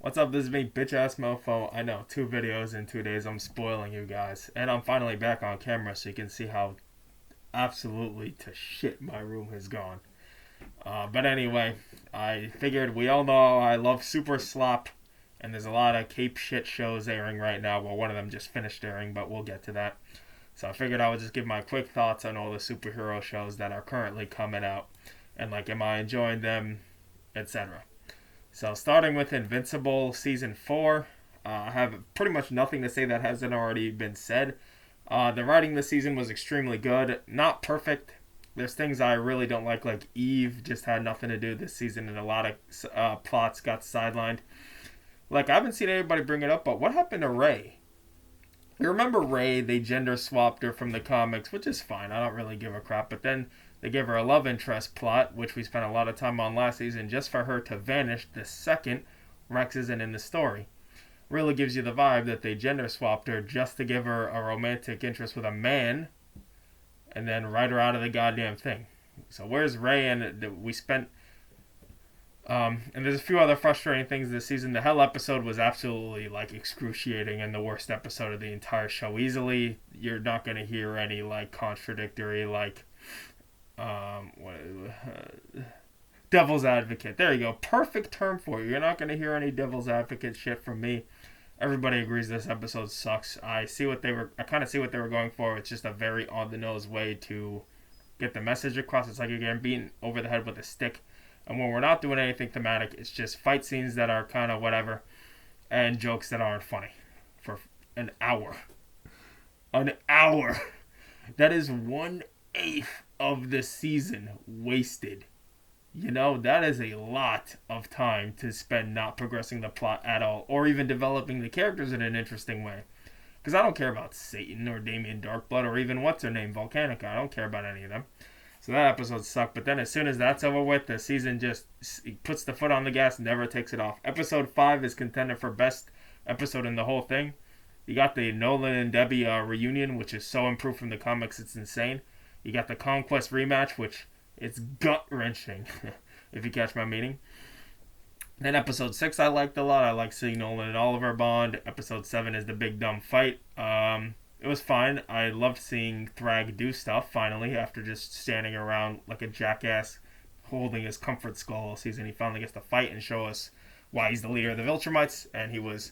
What's up? This is me, bitch ass mofo. I know, 2 videos in 2 days. I'm spoiling you guys. And I'm finally back on camera so you can see how absolutely to shit my room has gone. But anyway, I figured we all know I love Super Slop, and there's a lot of Cape shit shows airing right now. Well, one of them just finished airing, but we'll get to that. So I figured I would just give my quick thoughts on all the superhero shows that are currently coming out. And like, am I enjoying them, etc. So starting with Invincible season 4, I have pretty much nothing to say that hasn't already been said. The writing this season was extremely good, not perfect. There's things I really don't like Eve just had nothing to do this season, and a lot of plots got sidelined. Like, I haven't seen anybody bring it up, but what happened to Ray? You remember Ray? They gender swapped her from the comics, which is fine. I don't really give a crap. But then they gave her a love interest plot, which we spent a lot of time on last season, just for her to vanish the second Rex isn't in the story. Really gives you the vibe that they gender swapped her just to give her a romantic interest with a man, and then write her out of the goddamn thing. So where's Ray? And we spent and there's a few other frustrating things this season. The Hell episode was absolutely like excruciating and the worst episode of the entire show. Easily, you're not going to hear any like contradictory like what, devil's advocate. There you go, perfect term for you. You're not going to hear any devil's advocate shit from me. Everybody agrees this episode sucks. I kind of see what they were going for. It's just a very on the nose way to get the message across. It's like you're getting beaten over the head with a stick. And when we're not doing anything thematic, it's just fight scenes that are kind of whatever and jokes that aren't funny for an hour. An hour. That is 1/8 of the season wasted. You know, that is a lot of time to spend not progressing the plot at all, or even developing the characters in an interesting way. Because I don't care about Satan or Damien Darkblood or even what's her name, Volcanica. I don't care about any of them. So that episode sucked. But then as soon as that's over with, the season just puts the foot on the gas, never takes it off. Episode 5 is contended for best episode in the whole thing. You got the Nolan and Debbie reunion, which is so improved from the comics, it's insane. You got the Conquest rematch, which it's gut-wrenching, if you catch my meaning. Then episode 6 I liked a lot. I like seeing Nolan and Oliver bond. Episode 7 is the big dumb fight. It was fine. I loved seeing Thrag do stuff, finally, after just standing around like a jackass holding his comfort skull all season. He finally gets to fight and show us why he's the leader of the Viltrumites, and he was...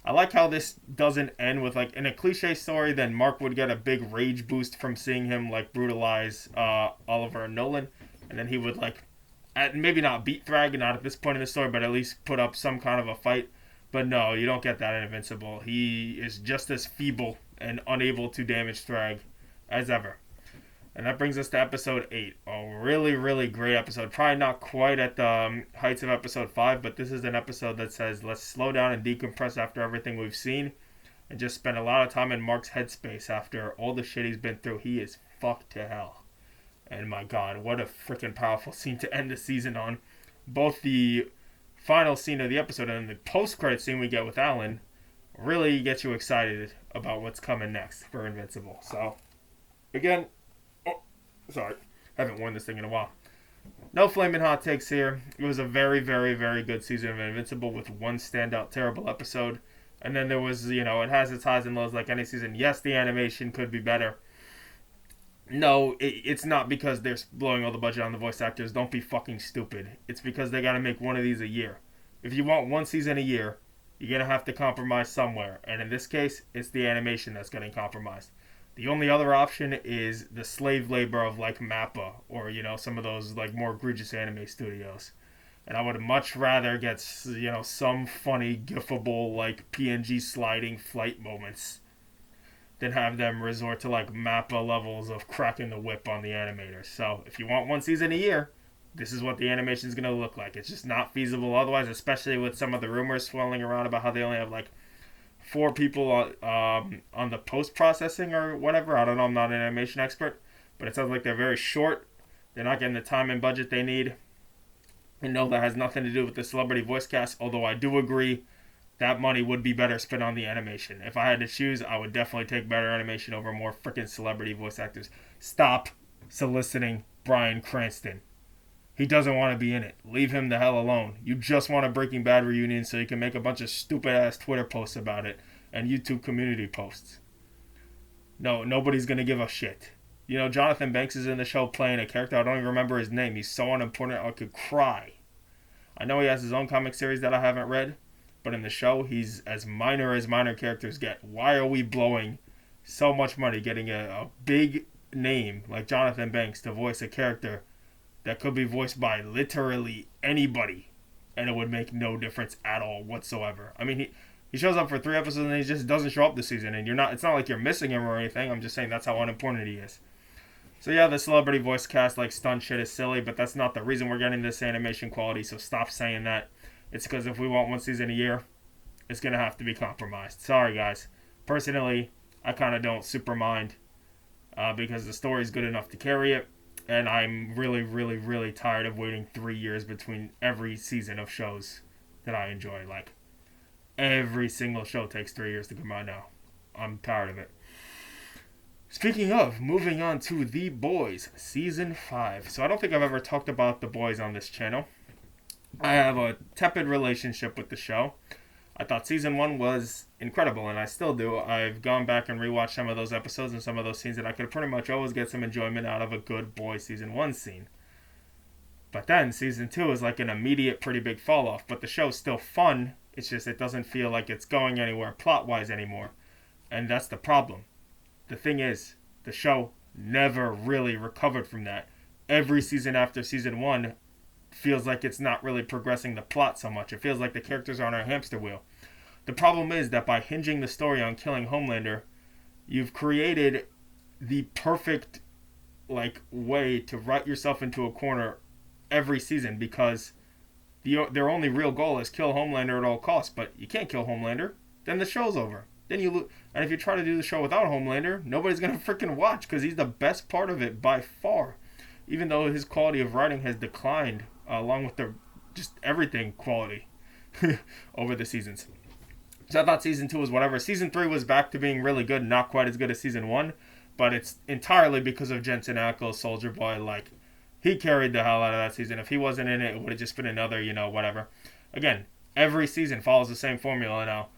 I like how this doesn't end with, like, in a cliche story, then Mark would get a big rage boost from seeing him, like, brutalize Oliver and Nolan, and then he would, like, maybe not beat Thrag, not at this point in the story, but at least put up some kind of a fight. But no, you don't get that in Invincible. He is just as feeble and unable to damage Thrag as ever. And that brings us to episode 8. A really, really great episode. Probably not quite at the heights of episode 5, but this is an episode that says, let's slow down and decompress after everything we've seen and just spend a lot of time in Mark's headspace after all the shit he's been through. He is fucked to hell. And my god, what a freaking powerful scene to end the season on. Both the final scene of the episode and the post-credit scene we get with Alan really get you excited about what's coming next for Invincible. So, again, sorry, haven't worn this thing in a while. No flaming hot takes here. It was a very, very, very good season of Invincible with one standout terrible episode. And then there was, it has its highs and lows like any season. Yes, the animation could be better. No, it's not because they're blowing all the budget on the voice actors. Don't be fucking stupid. It's because they gotta make one of these a year. If you want one season a year, you're gonna have to compromise somewhere. And in this case, it's the animation that's getting compromised. The only other option is the slave labor of like Mappa or, some of those like more egregious anime studios. And I would much rather get, some funny, gifable, like PNG sliding flight moments than have them resort to like Mappa levels of cracking the whip on the animators. So if you want one season a year, this is what the animation is going to look like. It's just not feasible otherwise, especially with some of the rumors swirling around about how they only have like 4 people on the post-processing or whatever. I don't know, I'm not an animation expert, but it sounds like they're very short. They're not getting the time and budget they need. And no, that has nothing to do with the celebrity voice cast, although I do agree that money would be better spent on the animation. If I had to choose, I would definitely take better animation over more freaking celebrity voice actors. Stop soliciting Bryan Cranston. He doesn't want to be in it. Leave him the hell alone. You just want a Breaking Bad reunion so you can make a bunch of stupid ass Twitter posts about it and YouTube community posts. No, nobody's gonna give a shit. You know, Jonathan Banks is in the show playing a character. I don't even remember his name. He's so unimportant I could cry. I know he has his own comic series that I haven't read, but in the show, he's as minor characters get. Why are we blowing so much money getting a big name like Jonathan Banks to voice a character that could be voiced by literally anybody, and it would make no difference at all whatsoever? I mean, he shows up for 3 episodes and he just doesn't show up this season, and it's not like you're missing him or anything. I'm just saying that's how unimportant he is. So yeah, the celebrity voice cast like stunt shit is silly, but that's not the reason we're getting this animation quality, so stop saying that. It's because if we want 1 season a year, it's going to have to be compromised. Sorry, guys. Personally, I kind of don't super mind because the story's good enough to carry it, and I'm really, really, really tired of waiting 3 years between every season of shows that I enjoy. Like, every single show takes 3 years to come out now. I'm tired of it. Speaking of, moving on to The Boys, Season 5. So I don't think I've ever talked about The Boys on this channel. I have a tepid relationship with the show. I thought Season 1 was incredible, and I still do. I've gone back and rewatched some of those episodes and some of those scenes, and I could pretty much always get some enjoyment out of a good Boys Season 1 scene. But then Season 2 is like an immediate pretty big fall off, but the show's still fun. It's just it doesn't feel like it's going anywhere plot-wise anymore. And that's the problem. The thing is, the show never really recovered from that. Every season after Season 1 feels like it's not really progressing the plot so much. It feels like the characters are on a hamster wheel. The problem is that by hinging the story on killing Homelander, you've created the perfect way to write yourself into a corner every season, because their only real goal is kill Homelander at all costs. But you can't kill Homelander, then the show's over. Then you lose. And if you try to do the show without Homelander, nobody's going to freaking watch, because he's the best part of it by far. Even though his quality of writing has declined, along with the just everything quality over the seasons. So I thought Season 2 was whatever. Season 3 was back to being really good, not quite as good as Season 1, but it's entirely because of Jensen Ackles, Soldier Boy. Like, he carried the hell out of that season. If he wasn't in it, it would have just been another, whatever. Again, every season follows the same formula now.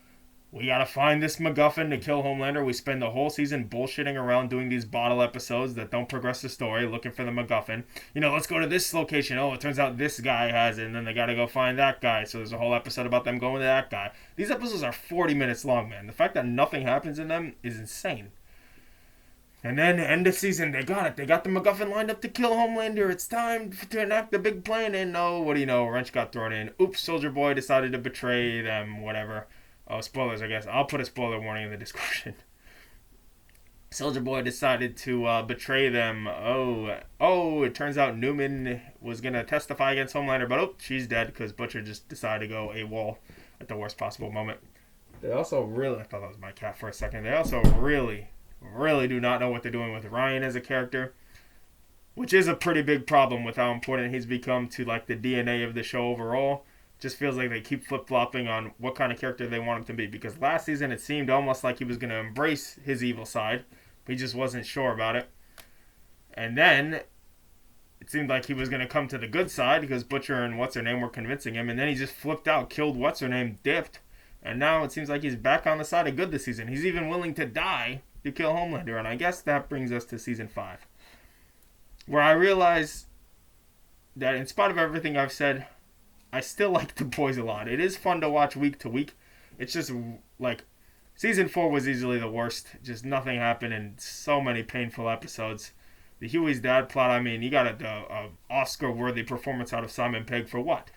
We gotta find this MacGuffin to kill Homelander. We spend the whole season bullshitting around doing these bottle episodes that don't progress the story, looking for the MacGuffin. Let's go to this location. Oh, it turns out this guy has it, and then they gotta go find that guy. So there's a whole episode about them going to that guy. These episodes are 40 minutes long, man. The fact that nothing happens in them is insane. And then, end of season, they got it. They got the MacGuffin lined up to kill Homelander. It's time to enact the big plan. And what do you know? A wrench got thrown in. Oops, Soldier Boy decided to betray them, whatever. Oh, spoilers, I guess. I'll put a spoiler warning in the description. Soldier Boy decided to betray them. Oh, it turns out Newman was going to testify against Homelander, but she's dead because Butcher just decided to go AWOL at the worst possible moment. They also I thought that was my cat for a second. They also really do not know what they're doing with Ryan as a character, which is a pretty big problem with how important he's become to the DNA of the show overall. Just feels like they keep flip-flopping on what kind of character they want him to be, because last season it seemed almost like he was going to embrace his evil side. He just wasn't sure about it. And then it seemed like he was going to come to the good side because Butcher and what's-her-name were convincing him, and then he just flipped out, killed what's-her-name, dipped, and now it seems like he's back on the side of good this season. He's even willing to die to kill Homelander, and I guess that brings us to Season 5, where I realize that in spite of everything I've said, I still like The Boys a lot. It is fun to watch week to week. It's just, Season 4 was easily the worst. Just nothing happened and so many painful episodes. The Huey's dad plot, I mean, you got a Oscar-worthy performance out of Simon Pegg for what?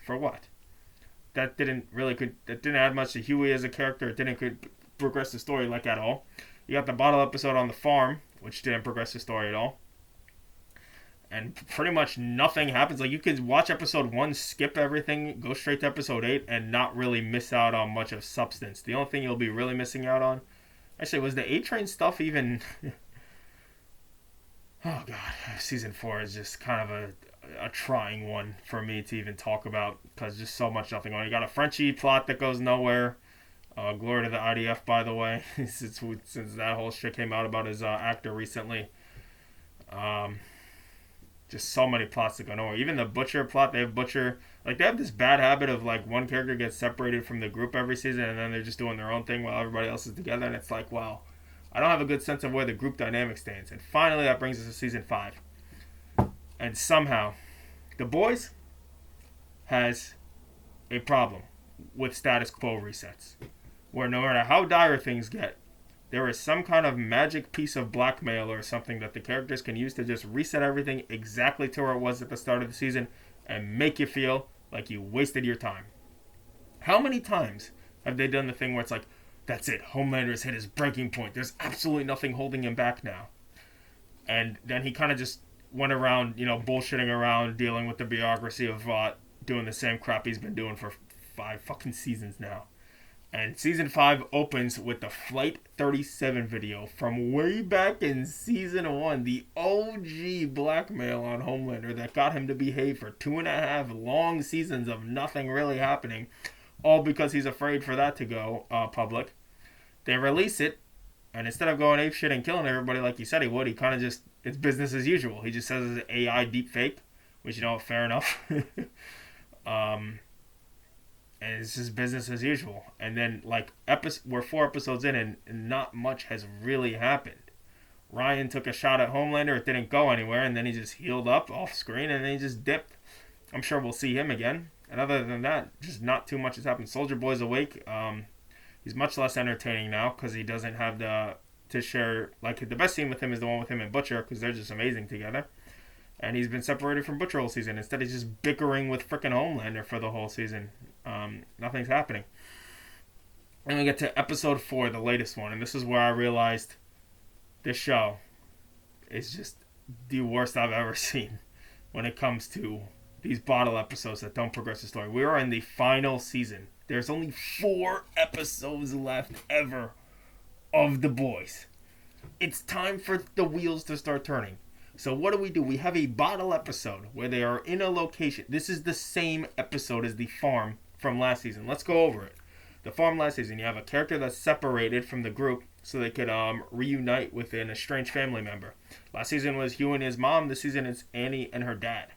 That didn't add much to Huey as a character. It didn't progress the story, at all. You got the bottle episode on the farm, which didn't progress the story at all. And pretty much nothing happens. You could watch episode 1, skip everything, go straight to episode 8, and not really miss out on much of substance. The only thing you'll be really missing out on... Actually, was the A-Train stuff even... Oh, God. Season 4 is just kind of a trying one for me to even talk about, because just so much nothing on. You got a Frenchie plot that goes nowhere. Glory to the IDF, by the way, since that whole shit came out about his actor recently. just so many plots to go nowhere. Even the Butcher plot, they have Butcher, like they have this bad habit of like one character gets separated from the group every season and then they're just doing their own thing while everybody else is together, and it's like, wow, I don't have a good sense of where the group dynamic stands. And finally that brings us to season 5. And somehow The Boys has a problem with status quo resets, where no matter how dire things get, there is some kind of magic piece of blackmail or something that the characters can use to just reset everything exactly to where it was at the start of the season and make you feel like you wasted your time. How many times have they done the thing where it's like, that's it, Homelander's hit his breaking point, there's absolutely nothing holding him back now, and then he kind of just went around, bullshitting around, dealing with the bureaucracy of doing the same crap he's been doing for 5 fucking seasons now. And season 5 opens with the Flight 37 video from way back in season 1, the OG blackmail on Homelander that got him to behave for 2.5 long seasons of nothing really happening, all because he's afraid for that to go public. They release it, and instead of going apeshit and killing everybody like he said he would, he kind of just, it's business as usual. He just says it's AI deepfake, which, fair enough. And it's just business as usual. And then, we're 4 episodes in and not much has really happened. Ryan took a shot at Homelander. It didn't go anywhere. And then he just healed up off screen and then he just dipped. I'm sure we'll see him again. And other than that, just not too much has happened. Soldier Boy's awake. He's much less entertaining now because he doesn't have to share. Like, the best scene with him is the one with him and Butcher because they're just amazing together. And he's been separated from Butcher all season. Instead, he's just bickering with frickin' Homelander for the whole season. Nothing's happening. And we get to episode 4, the latest one. And this is where I realized this show is just the worst I've ever seen when it comes to these bottle episodes that don't progress the story. We are in the final season. There's only 4 episodes left ever of The Boys. It's time for the wheels to start turning. So what do? We have a bottle episode where they are in a location. This is the same episode as the farm from last season. Let's go over it. The farm last season, you have a character that's separated from the group so they could reunite with an estranged family member. Last season was Hugh and his mom. This season it's Annie and her dad.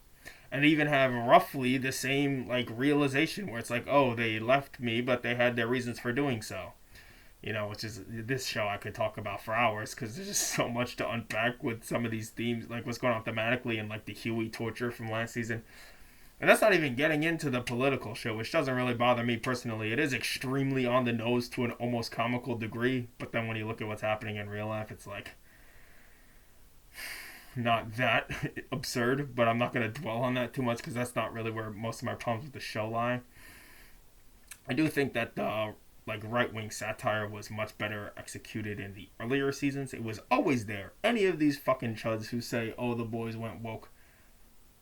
And they even have roughly the same realization where it's like, oh, they left me, but they had their reasons for doing so. Which is, this show I could talk about for hours because there's just so much to unpack with some of these themes, like what's going on thematically and the Huey torture from last season. And that's not even getting into the political show, which doesn't really bother me personally. It is extremely on the nose to an almost comical degree, but then when you look at what's happening in real life, it's not that absurd, but I'm not going to dwell on that too much because that's not really where most of my problems with the show lie. I do think that right-wing satire was much better executed in the earlier seasons. It was always there. Any of these fucking chuds who say, oh, The Boys went woke,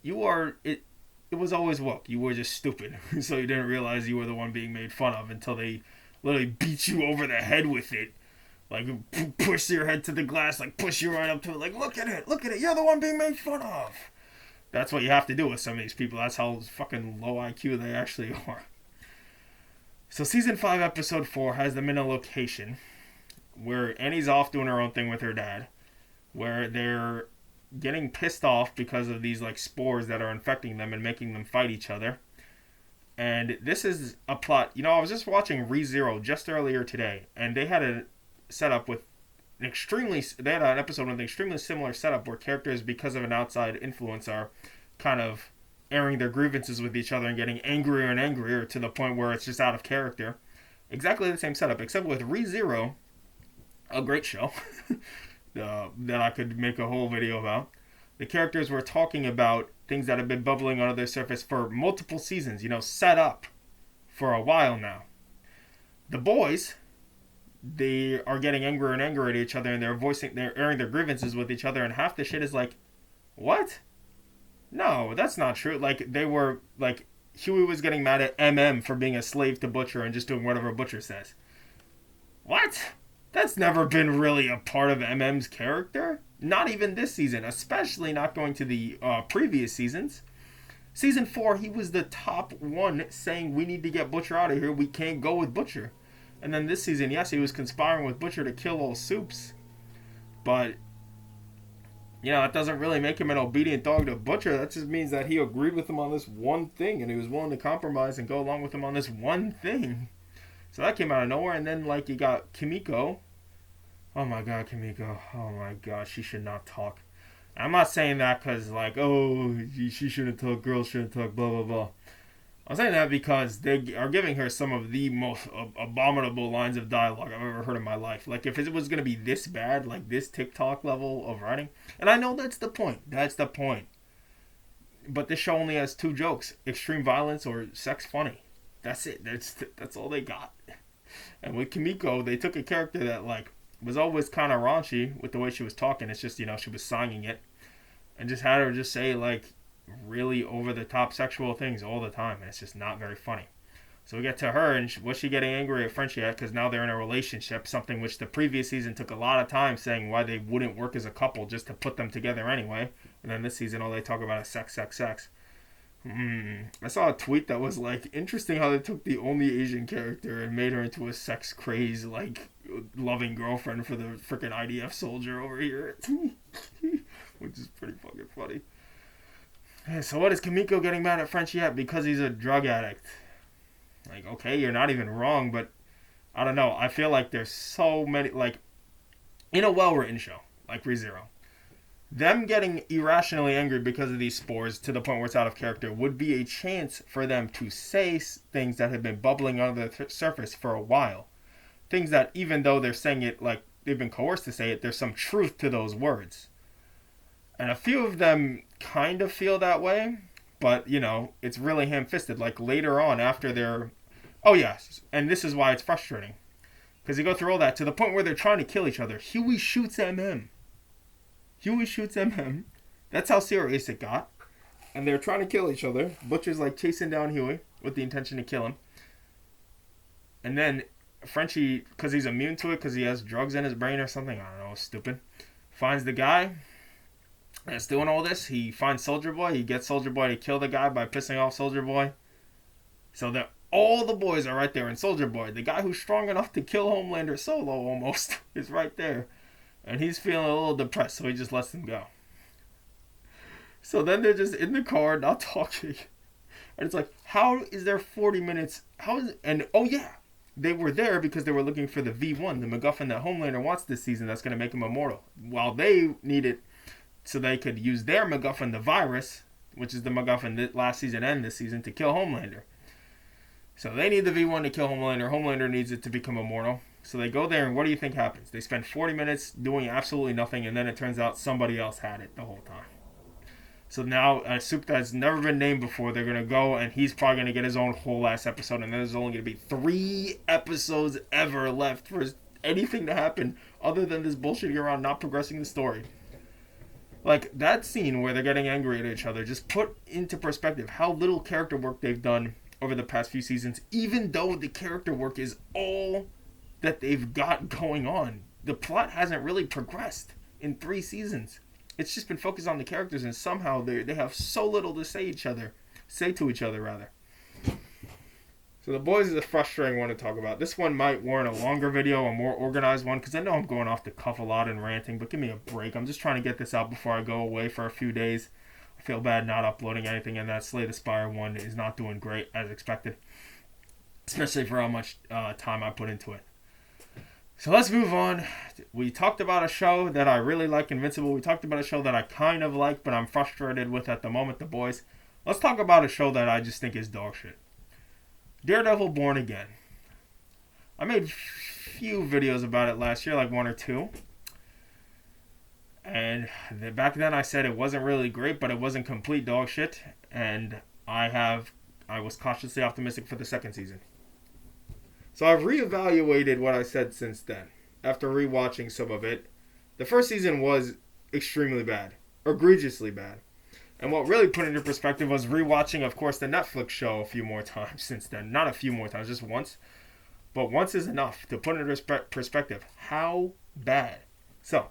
it was always woke. You were just stupid. So you didn't realize you were the one being made fun of until they literally beat you over the head with it. Push your head to the glass, push you right up to it, look at it, you're the one being made fun of. That's what you have to do with some of these people. That's how fucking low IQ they actually are. So season 5 episode 4 has them in a location where Annie's off doing her own thing with her dad, where they're getting pissed off because of these spores that are infecting them and making them fight each other. And this is a plot. I was just watching ReZero just earlier today, and they had a setup with an episode with an extremely similar setup where characters, because of an outside influence, are kind of airing their grievances with each other and getting angrier and angrier to the point where it's just out of character. Exactly the same setup, except with ReZero, a great show that I could make a whole video about. The characters were talking about things that have been bubbling under their surface for multiple seasons, set up for a while now. The Boys, they are getting angrier and angrier at each other, and they're airing their grievances with each other, and half the shit is what? No, that's not true. They were, Huey was getting mad at M.A.M. for being a slave to Butcher and just doing whatever Butcher says. What? That's never been really a part of M.A.M.'s character. Not even this season, especially not going to the previous seasons. Season 4, he was the top one saying, we need to get Butcher out of here. We can't go with Butcher. And then this season, yes, he was conspiring with Butcher to kill all Soups. But, That doesn't really make him an obedient dog to Butcher. That just means that he agreed with him on this one thing, and he was willing to compromise and go along with him on this one thing. So that came out of nowhere, and then you got Kimiko. Oh my God, Kimiko. Oh my God, she should not talk. I'm not saying that because she shouldn't talk, girls shouldn't talk, blah blah blah. I'm saying that because they are giving her some of the most abominable lines of dialogue I've ever heard in my life. If it was going to be this bad, this TikTok level of writing, and I know that's the point. That's the point. But this show only has two jokes: extreme violence or sex funny. That's it. That's all they got. And with Kimiko, they took a character that was always kind of raunchy with the way she was talking. It's just she was singing it, and just had her just say really over the top sexual things all the time, and it's just not very funny. So we get to her, and was she getting angry at Frenchie at because now they're in a relationship, something which the previous season took a lot of time saying why they wouldn't work as a couple just to put them together anyway, and then this season all they talk about is sex, sex, sex. I saw a tweet that was interesting how they took the only Asian character and made her into a sex crazed loving girlfriend for the freaking IDF soldier over here, which is pretty fucking funny. So what is Kimiko getting mad at Frenchie at? Because he's a drug addict. Okay, you're not even wrong, but I don't know. I feel like there's so many, in a well-written show, like ReZero, them getting irrationally angry because of these spores to the point where it's out of character would be a chance for them to say things that have been bubbling under the surface for a while. Things that, even though they're saying it they've been coerced to say it, there's some truth to those words. And a few of them kind of feel that way, but, it's really ham-fisted. Later on, after they're... Oh, yes, and this is why it's frustrating. Because you go through all that to the point where they're trying to kill each other. Huey shoots MM. That's how serious it got. And they're trying to kill each other. Butcher's, chasing down Huey with the intention to kill him. And then Frenchie, because he's immune to it, because he has drugs in his brain or something, I don't know, stupid, finds the guy that's doing all this. He finds Soldier Boy. He gets Soldier Boy to kill the guy by pissing off Soldier Boy. So that all the boys are right there. And Soldier Boy, the guy who's strong enough to kill Homelander solo almost, is right there. And he's feeling a little depressed, so he just lets them go. So then they're just in the car, not talking. And it's how is there 40 minutes? They were there because they were looking for the V1, the MacGuffin that Homelander wants this season that's going to make him immortal. While they need it so they could use their MacGuffin, the virus, which is the MacGuffin that last season and this season, to kill Homelander. So they need the V1 to kill Homelander. Homelander needs it to become immortal. So they go there, and what do you think happens? They spend 40 minutes doing absolutely nothing, and then it turns out somebody else had it the whole time. So now a soup that's never been named before, they're going to go, and he's probably going to get his own whole ass episode, and then there's only going to be 3 episodes ever left for anything to happen other than this bullshitting around not progressing the story. That scene where they're getting angry at each other, just put into perspective how little character work they've done over the past few seasons, even though the character work is all that they've got going on. The plot hasn't really progressed in 3 seasons. It's just been focused on the characters, and somehow they have so little to say to each other rather. So the boys is a frustrating one to talk about. This one might warrant a longer video, a more organized one, because I know I'm going off the cuff a lot and ranting, but give me a break. I'm just trying to get this out before I go away for a few days. I feel bad not uploading anything, and that Slay the Spire one is not doing great as expected, especially for how much time I put into it. So let's move on. We talked about a show that I really like, Invincible. We talked about a show that I kind of like, but I'm frustrated with at the moment, The Boys. Let's talk about a show that I just think is dog shit. Daredevil Born Again. I made a few videos about it last year, 1 or 2. And back then I said it wasn't really great, but it wasn't complete dog shit. And I was cautiously optimistic for the second season. So I've reevaluated what I said since then, after rewatching some of it. The first season was extremely bad, egregiously bad. And what really put it into perspective was rewatching, of course, the Netflix show a few more times since then. Not a few more times, just once. But once is enough to put into perspective how bad. So,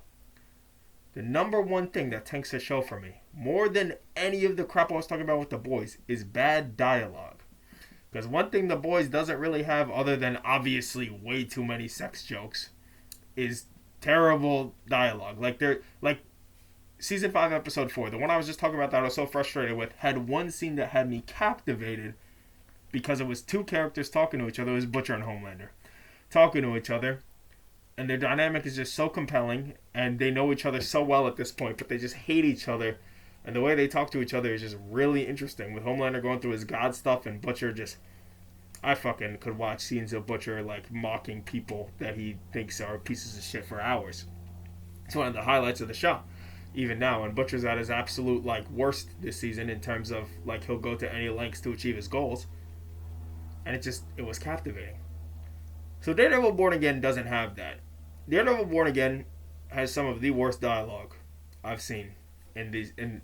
the number one thing that tanks a show for me, more than any of the crap I was talking about with The Boys, is bad dialogue. Because one thing The Boys doesn't really have, other than obviously way too many sex jokes, is terrible dialogue. Season 5, Episode 4, the one I was just talking about that I was so frustrated with, had one scene that had me captivated because it was two characters talking to each other. It was Butcher and Homelander talking to each other, and their dynamic is just so compelling, and they know each other so well at this point, but they just hate each other, and the way they talk to each other is just really interesting, with Homelander going through his god stuff and Butcher just... I fucking could watch scenes of Butcher, like, mocking people that he thinks are pieces of shit for hours. It's one of the highlights of the show, even now, and Butcher's at his absolute, like, worst this season in terms of, like, he'll go to any lengths to achieve his goals, and it was captivating. So Daredevil Born Again doesn't have that. Daredevil Born Again has some of the worst dialogue I've seen in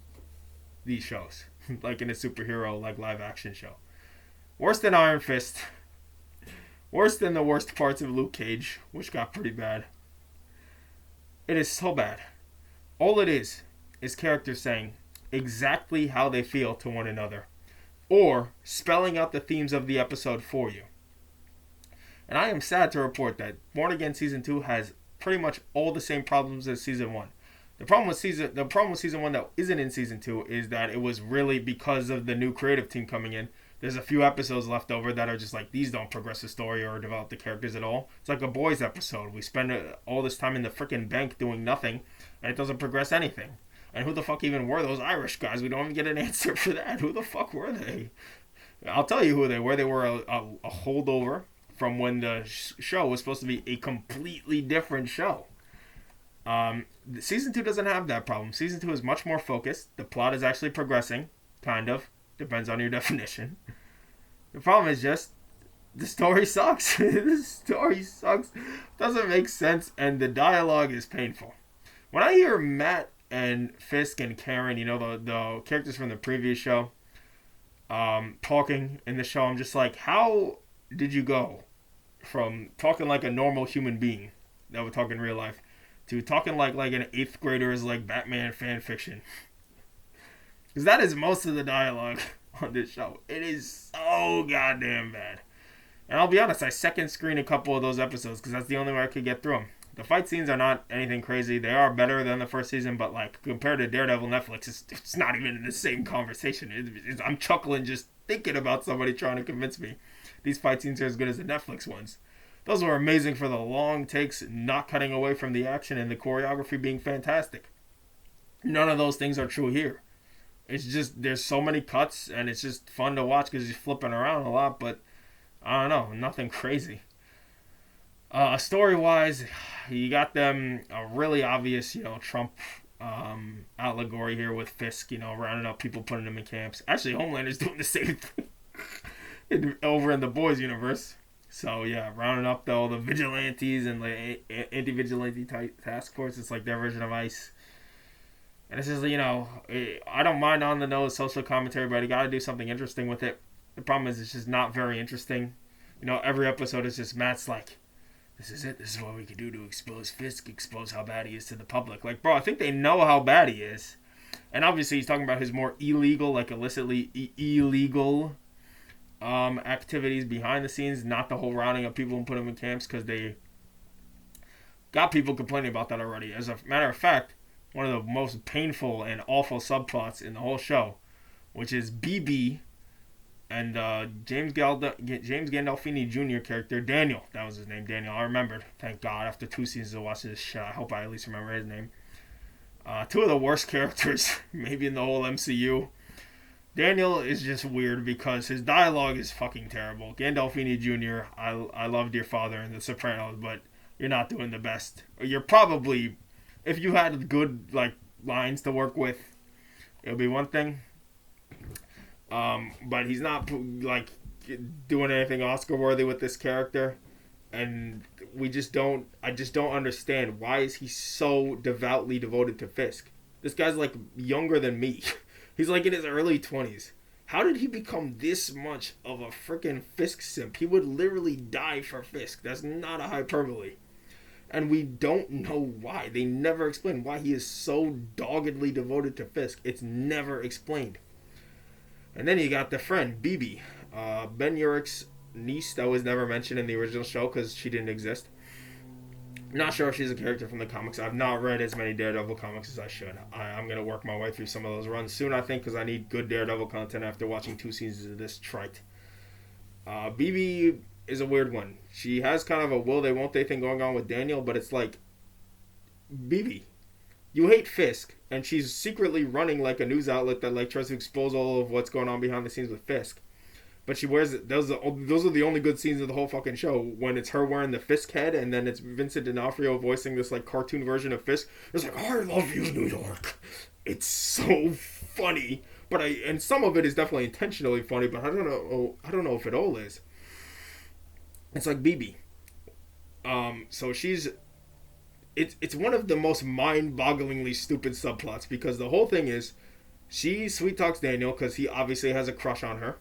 these shows, like in a superhero, like, live action show. Worse than Iron Fist. Worse than the worst parts of Luke Cage, which got pretty bad. It is so bad. All it is characters saying exactly how they feel to one another, or spelling out the themes of the episode for you. And I am sad to report that Born Again Season 2 has pretty much all the same problems as Season 1. The problem with Season 1 that isn't in Season 2 is that it was really because of the new creative team coming in. There's a few episodes left over that are just like, these don't progress the story or develop the characters at all. It's like a Boys episode. We spend all this time in the freaking bank doing nothing, and it doesn't progress anything. And who the fuck even were those Irish guys? We don't even get an answer for that. Who the fuck were they? I'll tell you who they were. They were a holdover from when the show was supposed to be a completely different show. Season 2 doesn't have that problem. Season 2 is much more focused. The plot is actually progressing, kind of. Depends on your definition. The problem is just the story sucks. The story sucks. Doesn't make sense, and the dialogue is painful. When I hear Matt and Fisk and Karen, the characters from the previous show, talking in the show, I'm just like, how did you go from talking like a normal human being that would talk in real life to talking like an 8th grader's like Batman fan fiction? Because that is most of the dialogue on this show. It is so goddamn bad. And I'll be honest, I second screen a couple of those episodes because that's the only way I could get through them. The fight scenes are not anything crazy. They are better than the first season, but like compared to Daredevil Netflix, it's not even in the same conversation. I'm chuckling just thinking about somebody trying to convince me these fight scenes are as good as the Netflix ones. Those were amazing for the long takes, not cutting away from the action, and the choreography being fantastic. None of those things are true here. It's just, there's so many cuts, and it's just fun to watch because you're flipping around a lot, but I don't know, nothing crazy. Story-wise, you got them a really obvious, Trump allegory here with Fisk, rounding up people, putting them in camps. Actually, Homelander's doing the same thing over in the Boys universe. So, yeah, rounding up all the vigilantes and the anti-vigilante task force. It's like their version of ICE. And it's just, I don't mind on the nose social commentary, but you got to do something interesting with it. The problem is it's just not very interesting. Every episode is just Matt's like, this is it. This is what we can do to expose Fisk, expose how bad he is to the public. Like, bro, I think they know how bad he is. And obviously he's talking about his more illegal, like illicitly illegal activities behind the scenes, not the whole rounding up people and putting them in camps, because they got people complaining about that already. As a matter of fact, one of the most painful and awful subplots in the whole show, which is BB and James Gandolfini Jr. character, Daniel. That was his name, Daniel. I remembered. Thank God. After 2 seasons of watching this shit, I hope I at least remember his name. 2 of the worst characters, maybe in the whole MCU. Daniel is just weird because his dialogue is fucking terrible. Gandolfini Jr., I loved your father in The Sopranos, but you're not doing the best. You're probably, if you had good lines to work with, it would be one thing. But he's not doing anything Oscar worthy with this character, and I just don't understand, why is he so devoutly devoted to Fisk? This guy's younger than me. He's in his early 20s. How did he become this much of a freaking Fisk simp? He would literally die for Fisk. That's not a hyperbole. And we don't know why. They never explain why he is so doggedly devoted to Fisk. It's never explained. And then you got the friend, Bibi. Ben Urich's niece that was never mentioned in the original show because she didn't exist. Not sure if she's a character from the comics. I've not read as many Daredevil comics as I should. I'm going to work my way through some of those runs soon, I think, because I need good Daredevil content after watching 2 seasons of this trite. BB is a weird one. She has kind of a will they won't they thing going on with Daniel, but it's like, BB, you hate Fisk, and she's secretly running like a news outlet that like tries to expose all of what's going on behind the scenes with Fisk. But she wears it. Those are the only good scenes of the whole fucking show. When it's her wearing the Fisk head, and then it's Vincent D'Onofrio voicing this like cartoon version of Fisk. It's like, I love you, New York. It's so funny, and some of it is definitely intentionally funny, but I don't know if it all is. It's like BB. So it's one of the most mind-bogglingly stupid subplots, because the whole thing is she sweet talks Daniel because he obviously has a crush on her.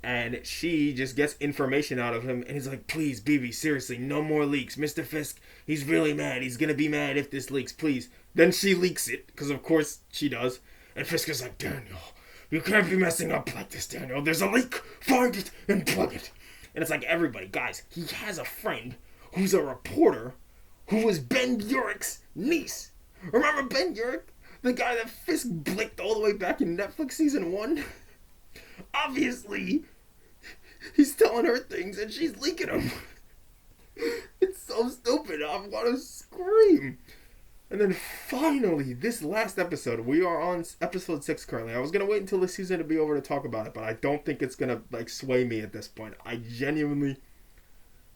And she just gets information out of him, and he's like, please, BB, seriously, no more leaks. Mr. Fisk, he's really mad. He's going to be mad if this leaks, please. Then she leaks it, because of course she does. And Fisk is like, Daniel, you can't be messing up like this, Daniel. There's a leak. Find it and plug it. And it's like, everybody, guys, he has a friend who's a reporter who was Ben Urich's niece. Remember Ben Urich? The guy that Fisk blinked all the way back in Netflix season 1? Obviously, he's telling her things and she's leaking them. It's so stupid. I want to scream. And then finally, this last episode, we are on episode 6 currently. I was going to wait until the season to be over to talk about it, but I don't think it's going to like sway me at this point. I genuinely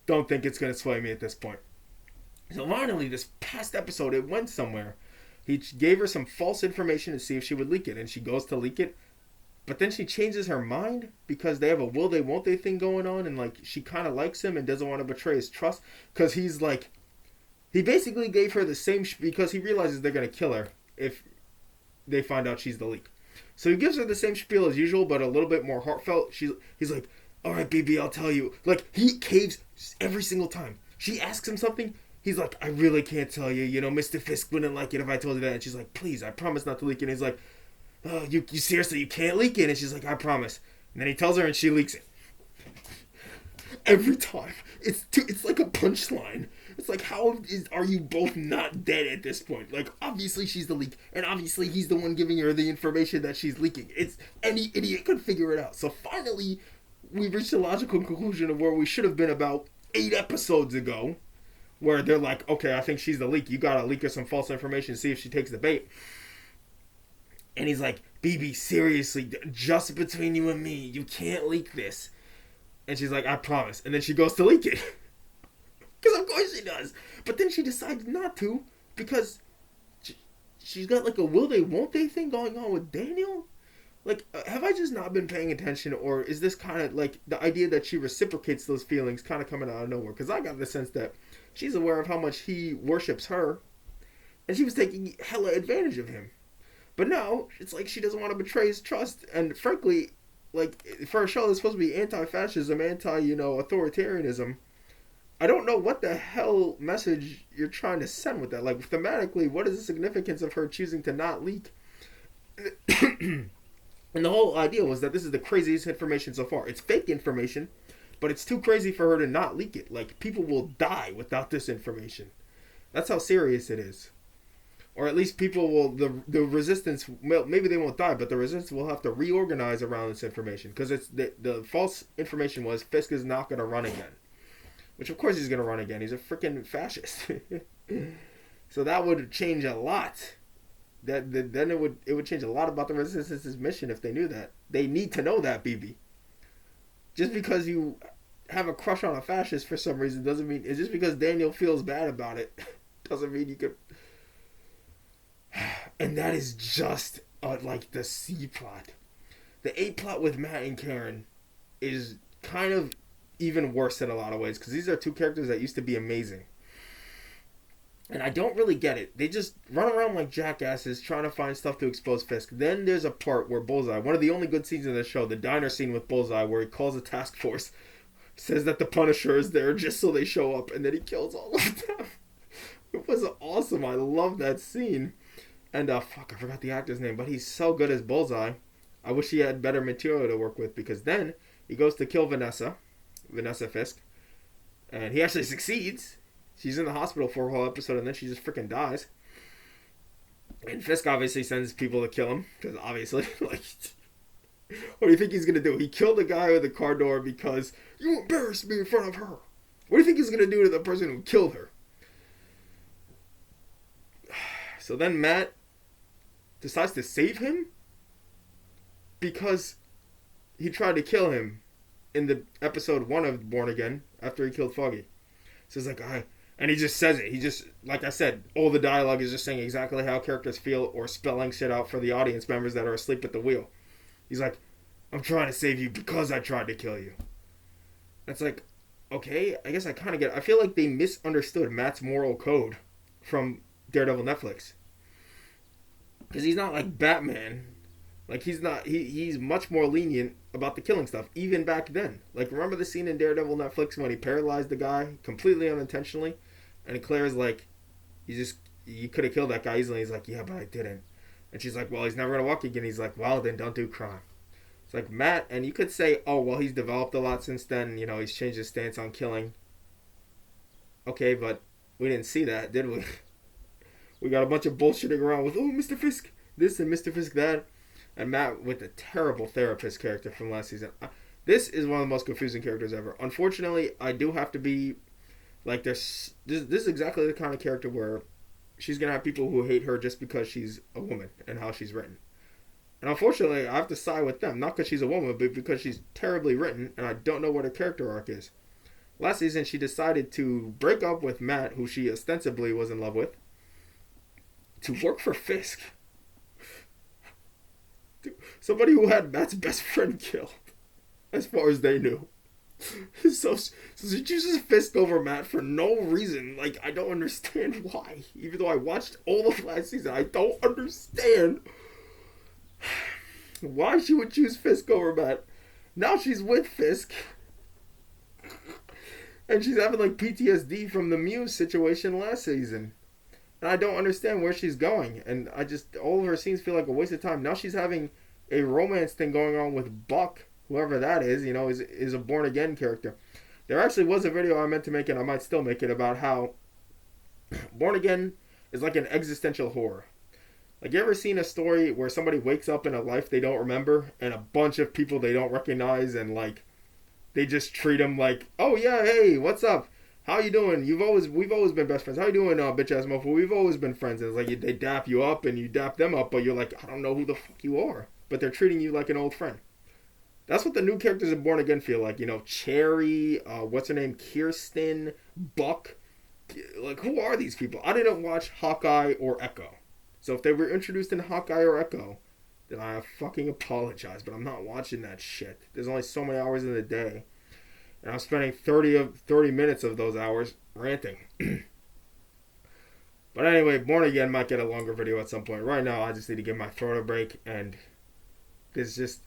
don't think it's going to sway me at this point. So finally, this past episode, it went somewhere. He gave her some false information to see if she would leak it, and she goes to leak it. But then she changes her mind because they have a will they won't they thing going on, and like she kind of likes him and doesn't want to betray his trust, because he's like, he basically gave her the same because he realizes they're gonna kill her if they find out she's the leak. So he gives her the same spiel as usual, but a little bit more heartfelt. He's like, all right, BB, I'll tell you. Like, he caves every single time. She asks him something. He's like, I really can't tell you. You know, Mr. Fisk wouldn't like it if I told you that. And she's like, please, I promise not to leak it. And he's like, oh, you seriously, you can't leak it? And she's like, I promise. And then he tells her and she leaks it. Every time. It's like a punchline. It's like, are you both not dead at this point? Like, obviously she's the leak, and obviously he's the one giving her the information that she's leaking. It's any idiot could figure it out. So finally, we reached a logical conclusion of where we should have been about 8 episodes ago, where they're like, okay, I think she's the leak. You gotta leak her some false information, see if she takes the bait. And he's like, BB, seriously, just between you and me, you can't leak this. And she's like, I promise. And then she goes to leak it. Because of course she does. But then she decides not to, because she's got like a will they won't they thing going on with Daniel. Like, have I just not been paying attention, or is this kind of like the idea that she reciprocates those feelings kind of coming out of nowhere? Because I got the sense that she's aware of how much he worships her, and she was taking hella advantage of him. But now it's like she doesn't want to betray his trust, and frankly, like, for a show that's supposed to be anti-fascism, authoritarianism, I don't know what the hell message you're trying to send with that. Like, thematically, what is the significance of her choosing to not leak? And the whole idea was that this is the craziest information so far. It's fake information, but it's too crazy for her to not leak it. Like, people will die without this information. That's how serious it is. Or at least people will, the resistance, well, maybe they won't die, but the resistance will have to reorganize around this information. Because it's the false information was Fisk is not going to run again. Which of course he's going to run again. He's a freaking fascist. So that would change a lot. Then it would change a lot about the resistance's mission if they knew that. They need to know that, BB. Just because you have a crush on a fascist for some reason doesn't mean, it's just because Daniel feels bad about it doesn't mean you could. And that is just like the C plot. The A plot with Matt and Karen is kind of even worse in a lot of ways, because these are two characters that used to be amazing. And I don't really get it. They just run around like jackasses trying to find stuff to expose Fisk. Then there's a part where Bullseye, one of the only good scenes in the show, the diner scene with Bullseye, where he calls a task force, says that the Punisher is there just so they show up, and then he kills all of them. It was awesome. I love that scene. And, I forgot the actor's name, but he's so good as Bullseye. I wish he had better material to work with, because then he goes to kill Vanessa Fisk, and he actually succeeds. She's in the hospital for a whole episode, and then she just freaking dies. And Fisk obviously sends people to kill him, because obviously, like, what do you think he's gonna do? He killed the guy with the car door because you embarrassed me in front of her. What do you think he's gonna do to the person who killed her? So then Matt decides to save him because he tried to kill him in the episode 1 of Born Again after he killed Foggy. So he's like, and he just says it. He just, like I said, all the dialogue is just saying exactly how characters feel or spelling shit out for the audience members that are asleep at the wheel. He's like, I'm trying to save you because I tried to kill you. That's like, okay, I guess I kind of get it. I feel like they misunderstood Matt's moral code from Daredevil Netflix. Because he's not like Batman. Like, he's not, he's much more lenient about the killing stuff, even back then. Like, remember the scene in Daredevil Netflix when he paralyzed the guy completely unintentionally? And Claire's like, you could have killed that guy easily. He's like, yeah, but I didn't. And she's like, well, he's never going to walk again. He's like, well, then don't do crime. It's like Matt, and you could say, oh, well, he's developed a lot since then. You know, he's changed his stance on killing. Okay, but we didn't see that, did we? We got a bunch of bullshitting around with, oh, Mr. Fisk this and Mr. Fisk that. And Matt with the terrible therapist character from last season. This is one of the most confusing characters ever. Unfortunately, I do have to be like, this is exactly the kind of character where she's going to have people who hate her just because she's a woman and how she's written. And unfortunately, I have to side with them. Not because she's a woman, but because she's terribly written and I don't know what her character arc is. Last season, she decided to break up with Matt, who she ostensibly was in love with, to work for Fisk. Somebody who had Matt's best friend killed, as far as they knew. So she chooses Fisk over Matt for no reason. Like, I don't understand why. Even though I watched all of last season, I don't understand why she would choose Fisk over Matt. Now she's with Fisk. And she's having, like, PTSD from the Muse situation last season. And I don't understand where she's going. And all of her scenes feel like a waste of time. Now she's having a romance thing going on with Buck, whoever that is, you know, is a Born Again character. There actually was a video I meant to make, and I might still make it, about how Born Again is like an existential horror. Like, you ever seen a story where somebody wakes up in a life they don't remember, and a bunch of people they don't recognize, and, like, they just treat them like, oh yeah, hey, what's up? How you doing? We've always been best friends. How you doing, bitch ass mofo? We've always been friends. And it's like they dap you up and you dap them up, but you're like, I don't know who the fuck you are. But they're treating you like an old friend. That's what the new characters in Born Again feel like. You know, Cherry, what's her name? Kirsten, Buck. Like, who are these people? I didn't watch Hawkeye or Echo. So if they were introduced in Hawkeye or Echo, then I fucking apologize. But I'm not watching that shit. There's only so many hours in the day. And I'm spending 30 minutes of those hours ranting. But anyway, Born Again might get a longer video at some point. Right now, I just need to give my throat a break. And it's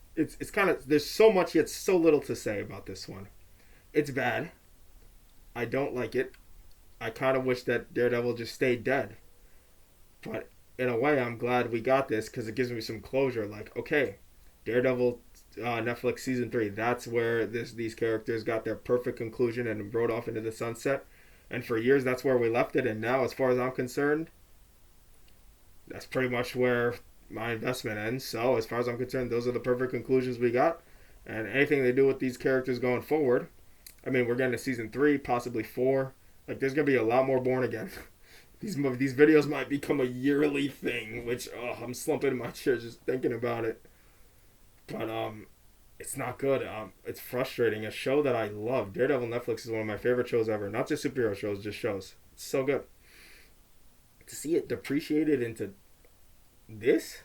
kind of, there's so much yet so little to say about this one. It's bad. I don't like it. I kind of wish that Daredevil just stayed dead. But in a way, I'm glad we got this because it gives me some closure. Like, okay, Daredevil Netflix season 3. That's where these characters got their perfect conclusion and rode off into the sunset. And for years, that's where we left it. And now, as far as I'm concerned, that's pretty much where my investment ends. So, as far as I'm concerned, those are the perfect conclusions we got. And anything they do with these characters going forward, I mean, we're getting to season 3, possibly 4. Like, there's gonna be a lot more Born Again. These videos might become a yearly thing, which I'm slumping in my chair just thinking about it. But it's not good. It's frustrating. A show that I love, Daredevil Netflix, is one of my favorite shows ever. Not just superhero shows, just shows. It's so good. To see it depreciated into this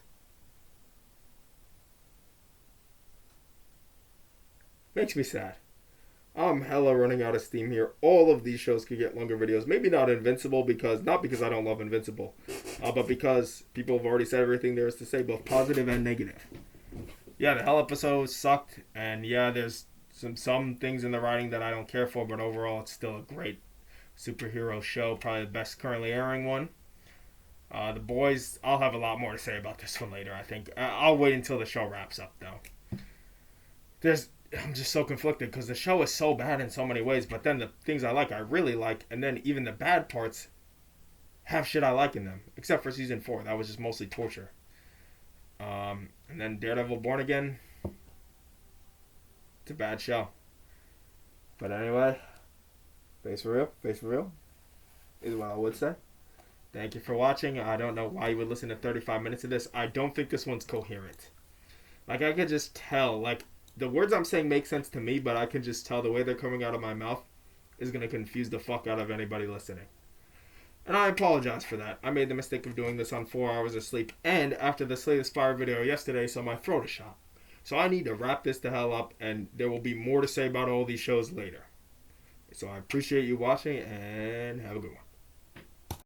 makes me sad. I'm hella running out of steam here. All of these shows could get longer videos. Maybe not Invincible, not because I don't love Invincible, but because people have already said everything there is to say, both positive and negative. Yeah, the Hell episode sucked, and yeah, there's some things in the writing that I don't care for, but overall it's still a great superhero show, probably the best currently airing one. The Boys, I'll have a lot more to say about this one later, I think. I'll wait until the show wraps up, though. I'm just so conflicted because the show is so bad in so many ways, but then the things I like, I really like, and then even the bad parts have shit I like in them, except for season 4. That was just mostly torture. And then Daredevil Born Again, it's a bad show. But anyway, face for real, is what I would say. Thank you for watching. I don't know why you would listen to 35 minutes of this. I don't think this one's coherent. Like, I could just tell, like, the words I'm saying make sense to me, but I can just tell the way they're coming out of my mouth is going to confuse the fuck out of anybody listening. And I apologize for that. I made the mistake of doing this on 4 hours of sleep and after the Slay the Spire video yesterday, so my throat is shot. So I need to wrap this the hell up, and there will be more to say about all these shows later. So I appreciate you watching, and have a good one.